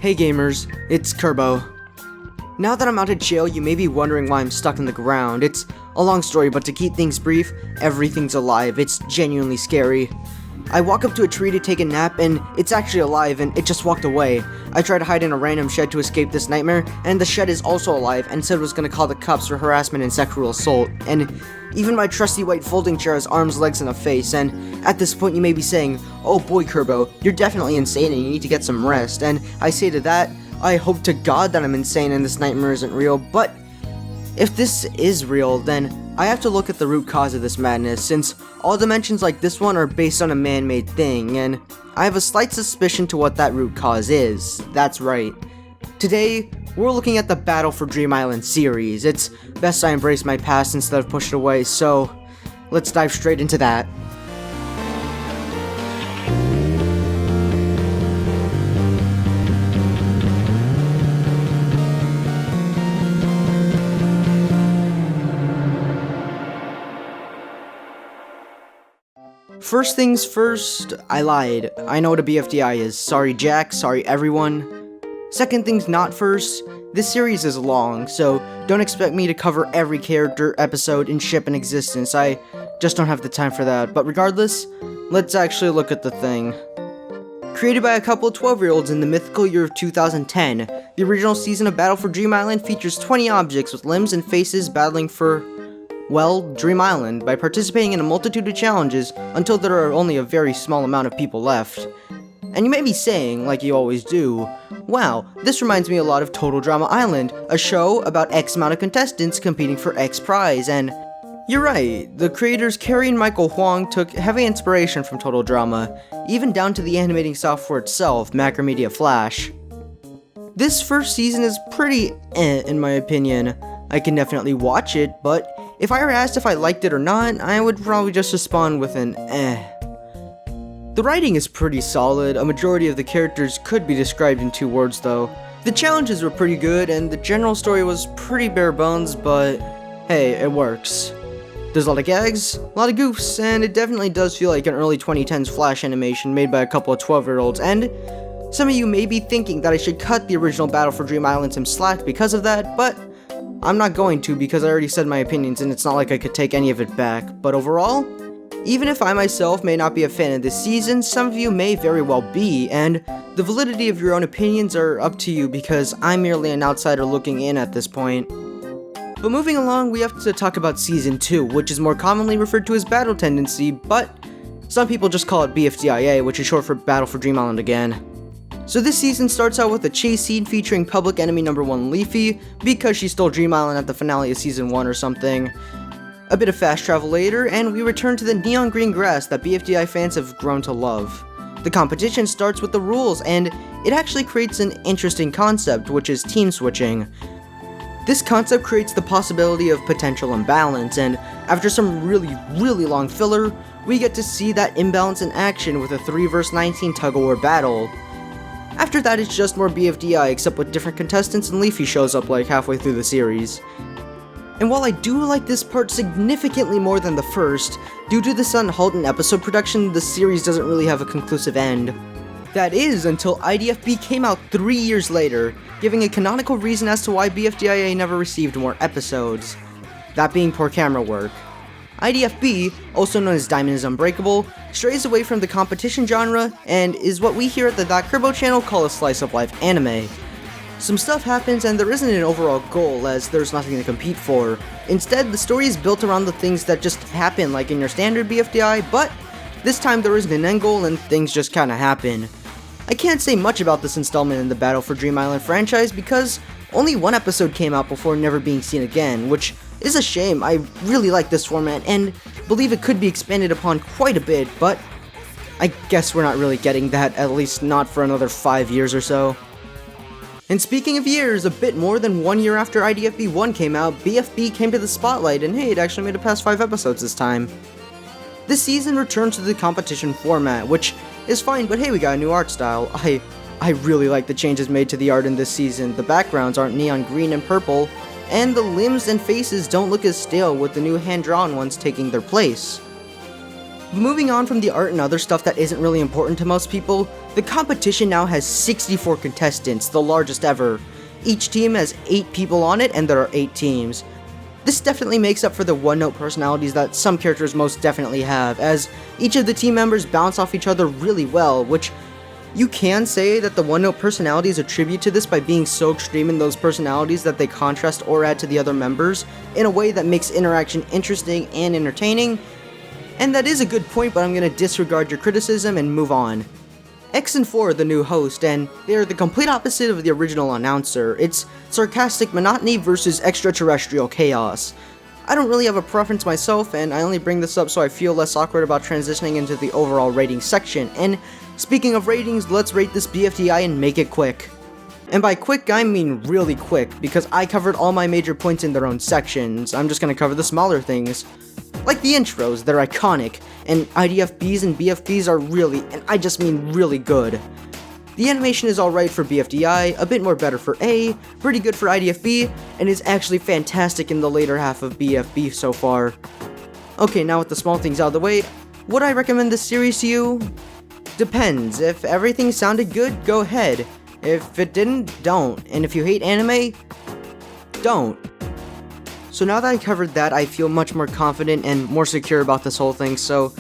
Hey gamers, it's Kirbo. Now that I'm out of jail, you may be wondering why I'm stuck in the ground. It's a long story, but to keep things brief, everything's alive. It's genuinely scary. I walk up to a tree to take a nap, and it's actually alive, and it just walked away. I try to hide in a random shed to escape this nightmare, and the shed is also alive, and said it was gonna call the cops for harassment and sexual assault. And even my trusty white folding chair has arms, legs, and a face, and at this point you may be saying, "Oh boy, Kirbo, you're definitely insane and you need to get some rest." And I say to that, I hope to God that I'm insane and this nightmare isn't real, but if this is real, then I have to look at the root cause of this madness, since all dimensions like this one are based on a man-made thing, and I have a slight suspicion to what that root cause is. That's right. Today, we're looking at the Battle for Dream Island series. It's best I embrace my past instead of push it away, so let's dive straight into that. First things first, I lied. I know what a BFDI is. Sorry Jack, sorry everyone. Second things not first, this series is long, so don't expect me to cover every character, episode, and ship in existence. I just don't have the time for that. But regardless, let's actually look at the thing. Created by a couple of 12-year-olds in the mythical year of 2010, the original season of Battle for Dream Island features 20 objects with limbs and faces battling for, well, Dream Island by participating in a multitude of challenges until there are only a very small amount of people left. And you may be saying, like you always do, wow, this reminds me a lot of Total Drama Island, a show about X amount of contestants competing for X prize, and you're right, the creators Carrie and Michael Huang took heavy inspiration from Total Drama, even down to the animating software itself, Macromedia Flash. This first season is pretty in my opinion. I can definitely watch it, but if I were asked if I liked it or not, I would probably just respond with an The writing is pretty solid. A majority of the characters could be described in 2 words though. The challenges were pretty good, and the general story was pretty bare bones, but hey, it works. There's a lot of gags, a lot of goofs, and it definitely does feel like an early 2010s Flash animation made by a couple of 12-year-olds, and some of you may be thinking that I should cut the original Battle for Dream Island some slack because of that, but I'm not going to, because I already said my opinions and it's not like I could take any of it back. But overall, even if I myself may not be a fan of this season, some of you may very well be, and the validity of your own opinions are up to you because I'm merely an outsider looking in at this point. But moving along, we have to talk about Season 2, which is more commonly referred to as Battle Tendency, but some people just call it BFDIA, which is short for Battle for Dream Island again. So this season starts out with a chase scene featuring Public Enemy number 1 Leafy, because she stole Dream Island at the finale of Season 1 or something. A bit of fast travel later, and we return to the neon green grass that BFDI fans have grown to love. The competition starts with the rules, and it actually creates an interesting concept, which is team switching. This concept creates the possibility of potential imbalance, and after some really long filler, we get to see that imbalance in action with a 3 vs 19 tug-of-war battle. After that, it's just more BFDI, except with different contestants, and Leafy shows up like halfway through the series. And while I do like this part significantly more than the first, due to the sudden halt in episode production, the series doesn't really have a conclusive end. That is, until IDFB came out 3 years later, giving a canonical reason as to why BFDIA never received more episodes. That being poor camera work. IDFB, also known as Diamond is Unbreakable, strays away from the competition genre and is what we here at the ThatKirbo channel call a slice of life anime. Some stuff happens and there isn't an overall goal, as there's nothing to compete for. Instead, the story is built around the things that just happen like in your standard BFDI, but this time there isn't an end goal and things just kinda happen. I can't say much about this installment in the Battle for Dream Island franchise because only 1 episode came out before never being seen again, which is a shame. I really like this format and believe it could be expanded upon quite a bit, but I guess we're not really getting that, at least not for another 5 years or so. And speaking of years, a bit more than 1 year after IDFB 1 came out, BFB came to the spotlight, and hey, it actually made it past 5 episodes this time. This season returns to the competition format, which is fine, but hey, we got a new art style. I really like the changes made to the art in this season. The backgrounds aren't neon green and purple, and the limbs and faces don't look as stale with the new hand-drawn ones taking their place. Moving on from the art and other stuff that isn't really important to most people, the competition now has 64 contestants, the largest ever. Each team has 8 people on it, and there are 8 teams. This definitely makes up for the one-note personalities that some characters most definitely have, as each of the team members bounce off each other really well, which you can say that the one-note personalities attribute to this by being so extreme in those personalities that they contrast or add to the other members in a way that makes interaction interesting and entertaining. And that is a good point, but I'm going to disregard your criticism and move on. X and 4 are the new host, and they are the complete opposite of the original announcer. It's sarcastic monotony versus extraterrestrial chaos. I don't really have a preference myself, and I only bring this up so I feel less awkward about transitioning into the overall rating section. And speaking of ratings, let's rate this BFDI and make it quick. And by quick, I mean really quick, because I covered all my major points in their own sections. I'm just going to cover the smaller things. Like the intros, they're iconic, and IDFBs and BFBs are really, and I just mean really good. The animation is alright for BFDI, a bit more better for A, pretty good for IDFB, and is actually fantastic in the later half of BFB so far. Okay, now with the small things out of the way, would I recommend this series to you? Depends. If everything sounded good, go ahead. If it didn't, don't. And if you hate anime, don't. So now that I covered that, I feel much more confident and more secure about this whole thing, so